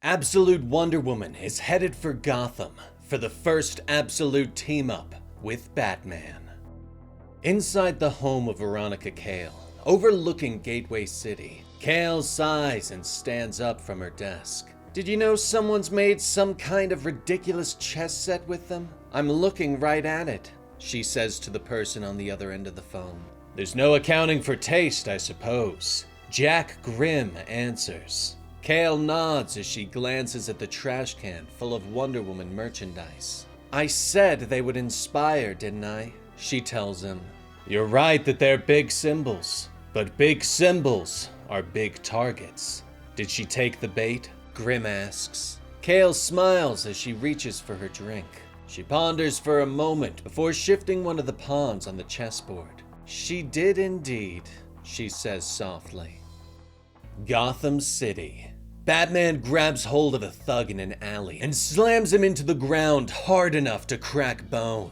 Absolute Wonder Woman is headed for Gotham for the first absolute team-up with Batman. Inside the home of Veronica Cale, overlooking Gateway City, Cale sighs and stands up from her desk. Did you know someone's made some kind of ridiculous chess set with them? I'm looking right at it, she says to the person on the other end of the phone. There's no accounting for taste, I suppose. Jack Grimm answers. Cale nods as she glances at the trash can full of Wonder Woman merchandise. I said they would inspire, didn't I? She tells him. You're right that they're big symbols, but big symbols are big targets. Did she take the bait? Grimm asks. Cale smiles as she reaches for her drink. She ponders for a moment before shifting one of the pawns on the chessboard. She did indeed, she says softly. Gotham City. Batman grabs hold of a thug in an alley and slams him into the ground hard enough to crack bone.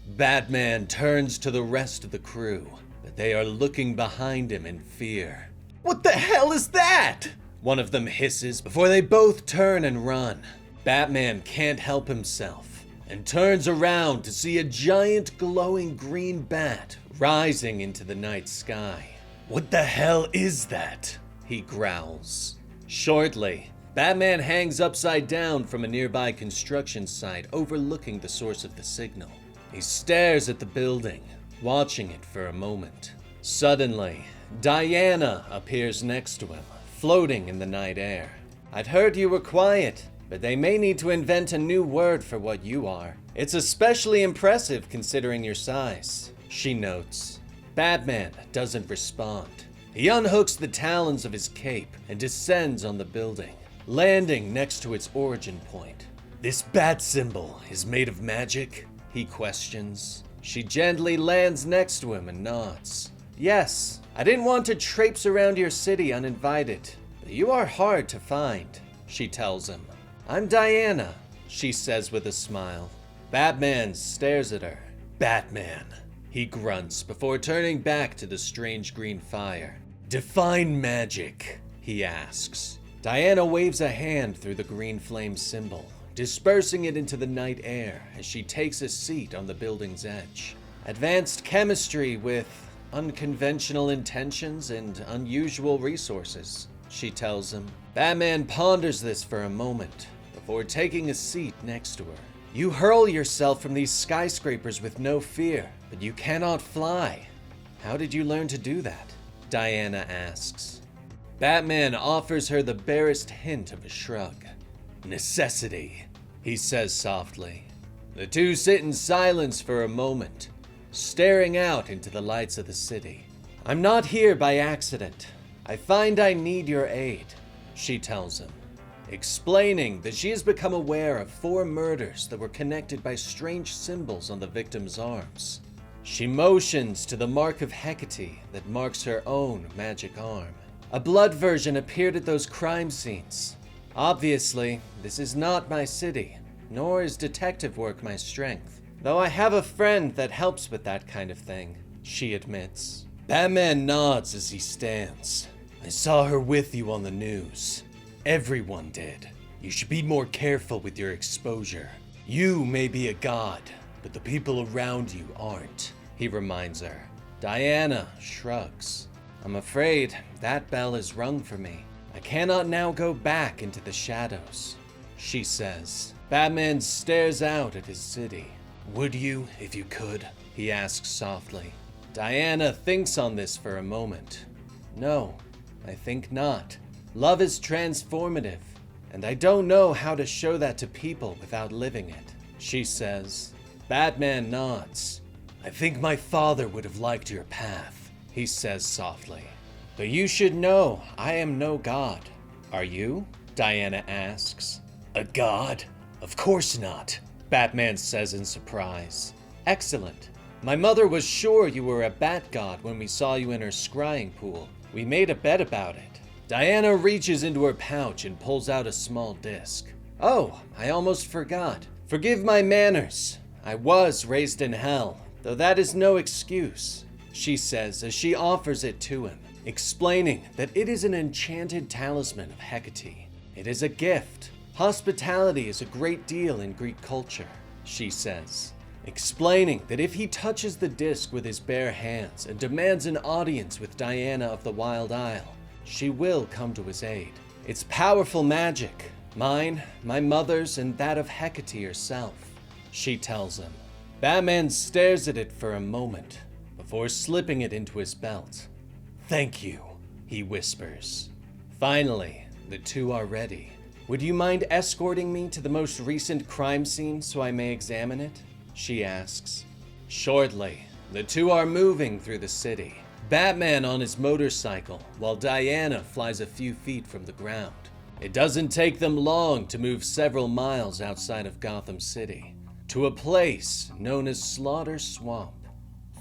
Batman turns to the rest of the crew, but they are looking behind him in fear. What the hell is that? One of them hisses before they both turn and run. Batman can't help himself and turns around to see a giant glowing green bat rising into the night sky. What the hell is that? He growls. Shortly, Batman hangs upside down from a nearby construction site overlooking the source of the signal. He stares at the building, watching it for a moment. Suddenly, Diana appears next to him, floating in the night air. I'd heard you were quiet, but they may need to invent a new word for what you are. It's especially impressive considering your size, she notes. Batman doesn't respond. He unhooks the talons of his cape and descends on the building, landing next to its origin point. This bat symbol is made of magic? He questions. She gently lands next to him and nods. Yes, I didn't want to traipse around your city uninvited, but you are hard to find, she tells him. I'm Diana, she says with a smile. Batman stares at her. Batman, he grunts before turning back to the strange green fire. Define magic, he asks. Diana waves a hand through the green flame symbol, dispersing it into the night air as she takes a seat on the building's edge. Advanced chemistry with unconventional intentions and unusual resources, she tells him. Batman ponders this for a moment before taking a seat next to her. You hurl yourself from these skyscrapers with no fear, but you cannot fly. How did you learn to do that? Diana asks. Batman offers her the barest hint of a shrug. Necessity, he says softly. The two sit in silence for a moment, staring out into the lights of the city. I'm not here by accident. I find I need your aid, she tells him, explaining that she has become aware of 4 murders that were connected by strange symbols on the victim's arms. She motions to the mark of Hecate that marks her own magic arm. A blood version appeared at those crime scenes. Obviously, this is not my city, nor is detective work my strength. Though I have a friend that helps with that kind of thing, she admits. Batman nods as he stands. I saw her with you on the news. Everyone did. You should be more careful with your exposure. You may be a god, but the people around you aren't, he reminds her. Diana shrugs. I'm afraid that bell is rung for me. I cannot now go back into the shadows, she says. Batman stares out at his city. Would you, if you could? He asks softly. Diana thinks on this for a moment. No, I think not. Love is transformative, and I don't know how to show that to people without living it, she says. Batman nods. I think my father would have liked your path, he says softly. But you should know I am no god. Are you? Diana asks. A god? Of course not, Batman says in surprise. Excellent. My mother was sure you were a bat god when we saw you in her scrying pool. We made a bet about it. Diana reaches into her pouch and pulls out a small disc. Oh, I almost forgot. Forgive my manners. I was raised in hell, though that is no excuse, she says as she offers it to him, explaining that it is an enchanted talisman of Hecate. It is a gift, Hospitality is a great deal in Greek culture, she says, explaining that if he touches the disc with his bare hands and demands an audience with Diana of the Wild Isle, she will come to his aid. It's powerful magic, mine, my mother's, and that of Hecate herself, she tells him. Batman stares at it for a moment before slipping it into his belt. Thank you, he whispers. Finally, the two are ready. Would you mind escorting me to the most recent crime scene so I may examine it? She asks. Shortly, the two are moving through the city. Batman on his motorcycle, while Diana flies a few feet from the ground. It doesn't take them long to move several miles outside of Gotham City, to a place known as Slaughter Swamp.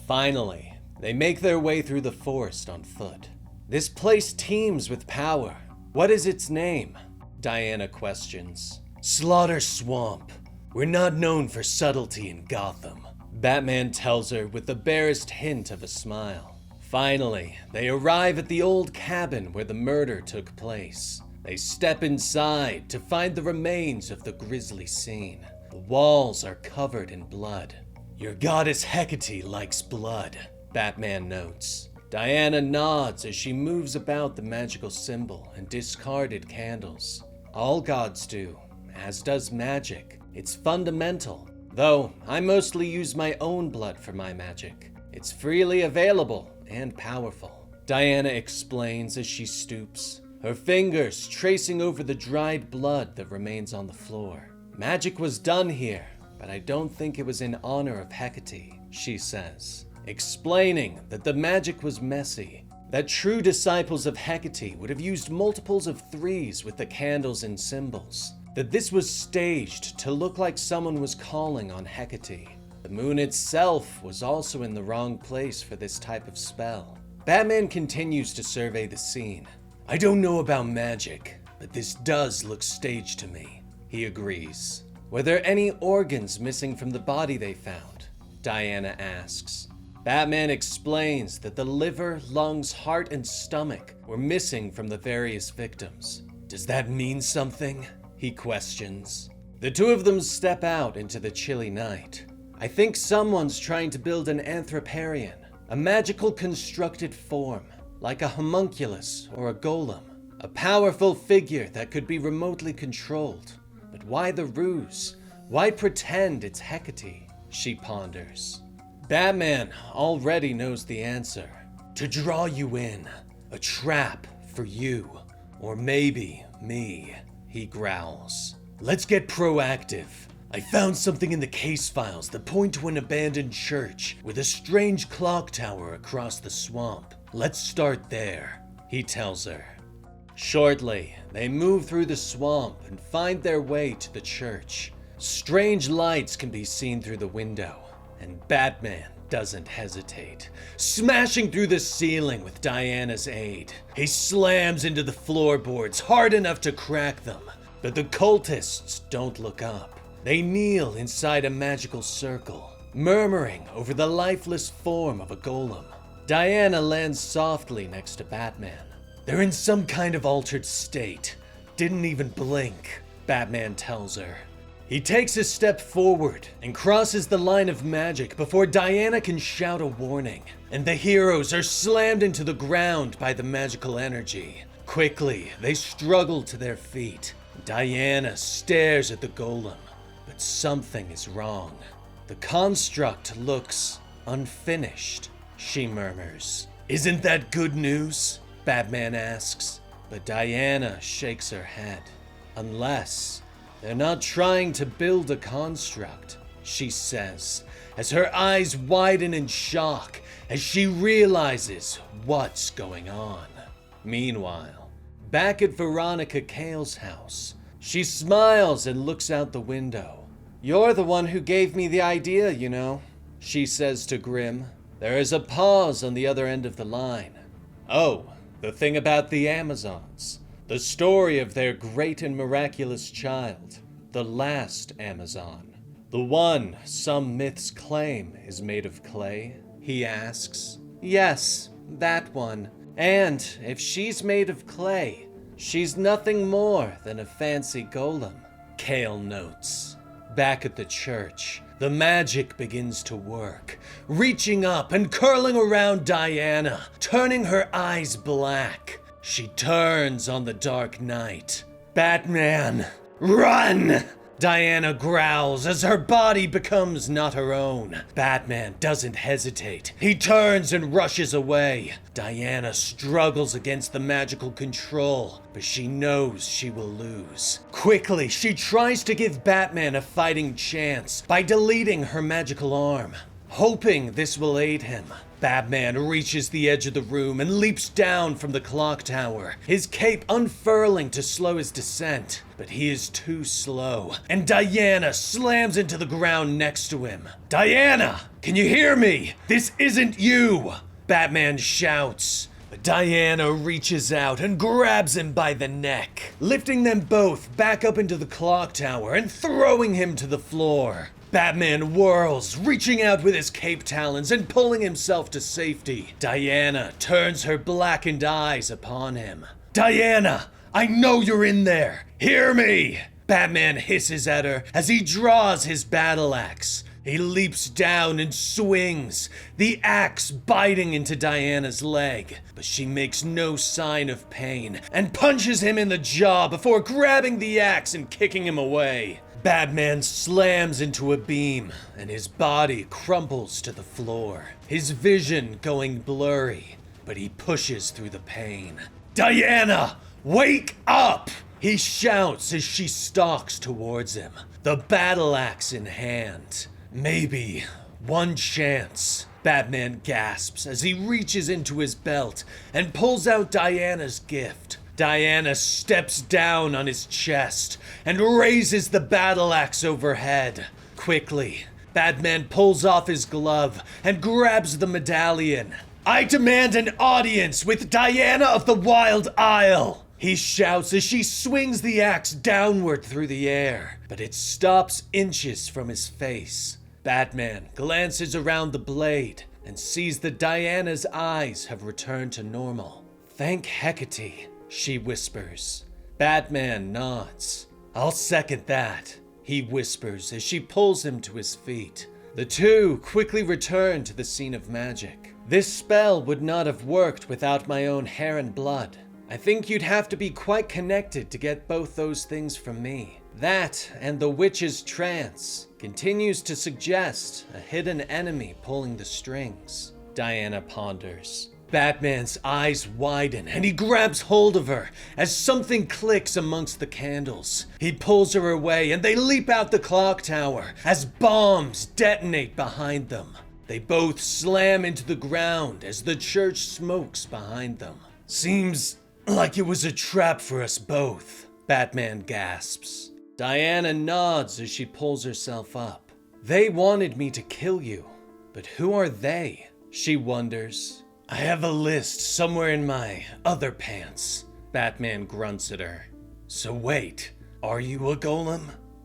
Finally, they make their way through the forest on foot. This place teems with power. What is its name? Diana questions. Slaughter Swamp. We're not known for subtlety in Gotham, Batman tells her with the barest hint of a smile. Finally, they arrive at the old cabin where the murder took place. They step inside to find the remains of the grisly scene. The walls are covered in blood. Your goddess Hecate likes blood, Batman notes. Diana nods as she moves about the magical symbol and discarded candles. All gods do, as does magic. It's fundamental, though I mostly use my own blood for my magic. It's freely available and powerful, Diana explains as she stoops, her fingers tracing over the dried blood that remains on the floor. Magic was done here, but I don't think it was in honor of Hecate, she says, explaining that the magic was messy, that true disciples of Hecate would have used multiples of threes with the candles and symbols, that this was staged to look like someone was calling on Hecate. The moon itself was also in the wrong place for this type of spell. Batman continues to survey the scene. I don't know about magic, but this does look staged to me, he agrees. Were there any organs missing from the body they found? Diana asks. Batman explains that the liver, lungs, heart, and stomach were missing from the various victims. Does that mean something? He questions. The two of them step out into the chilly night. I think someone's trying to build an anthroparian, a magical constructed form, like a homunculus or a golem, a powerful figure that could be remotely controlled. But why the ruse? Why pretend it's Hecate? She ponders. Batman already knows the answer. To draw you in, a trap for you, or maybe me, he growls. Let's get proactive. I found something in the case files that point to an abandoned church with a strange clock tower across the swamp. Let's start there, he tells her. Shortly, they move through the swamp and find their way to the church. Strange lights can be seen through the window, and Batman doesn't hesitate. Smashing through the ceiling with Diana's aid, he slams into the floorboards hard enough to crack them, but the cultists don't look up. They kneel inside a magical circle, murmuring over the lifeless form of a golem. Diana lands softly next to Batman. They're in some kind of altered state. Didn't even blink, Batman tells her. He takes a step forward and crosses the line of magic before Diana can shout a warning, and the heroes are slammed into the ground by the magical energy. Quickly, they struggle to their feet. Diana stares at the golem, but something is wrong. The construct looks unfinished, she murmurs. Isn't that good news? Batman asks, but Diana shakes her head. Unless they're not trying to build a construct, she says, as her eyes widen in shock as she realizes what's going on. Meanwhile, back at Veronica Cale's house, she smiles and looks out the window. You're the one who gave me the idea, you know, she says to Grimm. There is a pause on the other end of the line. Oh, the thing about the Amazons. The story of their great and miraculous child, the last Amazon. The one some myths claim is made of clay, he asks. Yes, that one. And if she's made of clay, she's nothing more than a fancy golem, Cale notes. Back at the church, the magic begins to work, reaching up and curling around Diana, turning her eyes black. She turns on the Dark Knight. Batman, run! Diana growls as her body becomes not her own. Batman doesn't hesitate. He turns and rushes away. Diana struggles against the magical control, but she knows she will lose. Quickly, she tries to give Batman a fighting chance by deleting her magical arm, hoping this will aid him. Batman reaches the edge of the room and leaps down from the clock tower, his cape unfurling to slow his descent. But he is too slow, and Diana slams into the ground next to him. Diana, can you hear me? This isn't you! Batman shouts. But Diana reaches out and grabs him by the neck, lifting them both back up into the clock tower and throwing him to the floor. Batman whirls, reaching out with his cape talons and pulling himself to safety. Diana turns her blackened eyes upon him. Diana, I know you're in there. Hear me! Batman hisses at her as he draws his battle axe. He leaps down and swings, the axe biting into Diana's leg. But she makes no sign of pain and punches him in the jaw before grabbing the axe and kicking him away. Batman slams into a beam, and his body crumples to the floor, his vision going blurry, but he pushes through the pain. Diana, wake up! He shouts as she stalks towards him, the battle axe in hand. Maybe one chance, Batman gasps as he reaches into his belt and pulls out Diana's gift. Diana steps down on his chest and raises the battle axe overhead. Quickly, Batman pulls off his glove and grabs the medallion. I demand an audience with Diana of the Wild Isle! He shouts as she swings the axe downward through the air, but it stops inches from his face. Batman glances around the blade and sees that Diana's eyes have returned to normal. Thank Hecate, she whispers. Batman nods. I'll second that, he whispers as she pulls him to his feet. The two quickly return to the scene of magic. This spell would not have worked without my own hair and blood. I think you'd have to be quite connected to get both those things from me. That and the witch's trance continues to suggest a hidden enemy pulling the strings. Diana ponders. Batman's eyes widen and he grabs hold of her as something clicks amongst the candles. He pulls her away and they leap out the clock tower as bombs detonate behind them. They both slam into the ground as the church smokes behind them. Seems like it was a trap for us both, Batman gasps. Diana nods as she pulls herself up. They wanted me to kill you, but who are they? She wonders. I have a list somewhere in my other pants. Batman grunts at her. So wait, are you a golem?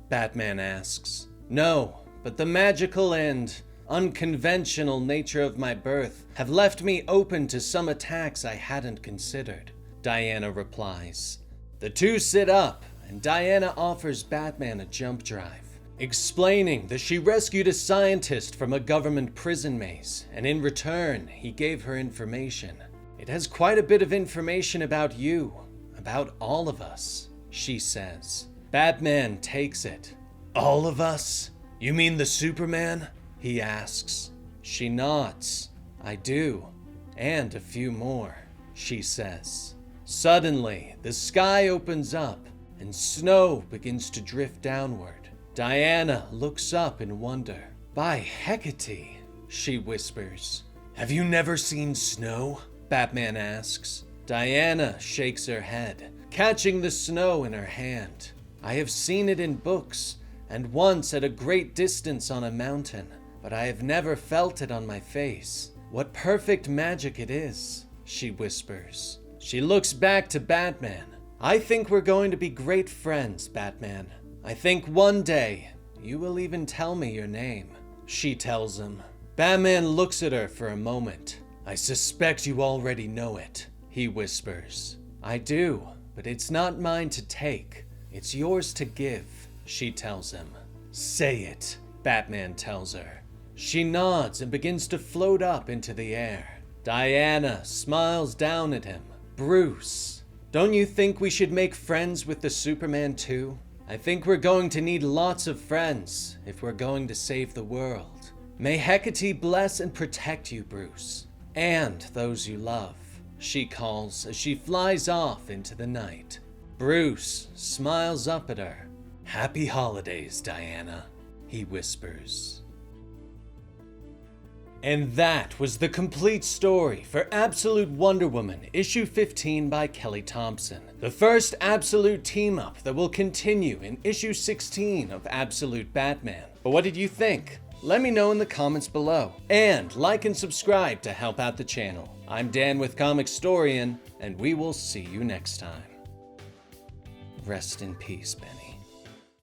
Batman asks. No, but the magical and unconventional nature of my birth have left me open to some attacks I hadn't considered, Diana replies. The two sit up, and Diana offers Batman a jump drive, explaining that she rescued a scientist from a government prison maze, and in return, he gave her information. It has quite a bit of information about you, about all of us, she says. Batman takes it. All of us? You mean the Superman? He asks. She nods. I do. And a few more, she says. Suddenly, the sky opens up, and snow begins to drift downward. Diana looks up in wonder. By Hecate, she whispers. Have you never seen snow? Batman asks. Diana shakes her head, catching the snow in her hand. I have seen it in books, and once at a great distance on a mountain, but I have never felt it on my face. What perfect magic it is, she whispers. She looks back to Batman. I think we're going to be great friends, Batman. I think one day you will even tell me your name, she tells him. Batman looks at her for a moment. I suspect you already know it, he whispers. I do, but it's not mine to take. It's yours to give. she tells him. Say it, Batman tells her. She nods and begins to float up into the air. Diana smiles down at him. Bruce, don't you think we should make friends with the Superman too? I think we're going to need lots of friends if we're going to save the world. May Hecate bless and protect you, Bruce, and those you love, she calls as she flies off into the night. Bruce smiles up at her. Happy holidays, Diana, he whispers. And that was the complete story for Absolute Wonder Woman, issue 15 by Kelly Thompson. The first Absolute team-up that will continue in issue 16 of Absolute Batman. But what did you think? Let me know in the comments below. And like and subscribe to help out the channel. I'm Dan with Comicstorian, and we will see you next time. Rest in peace, Benny.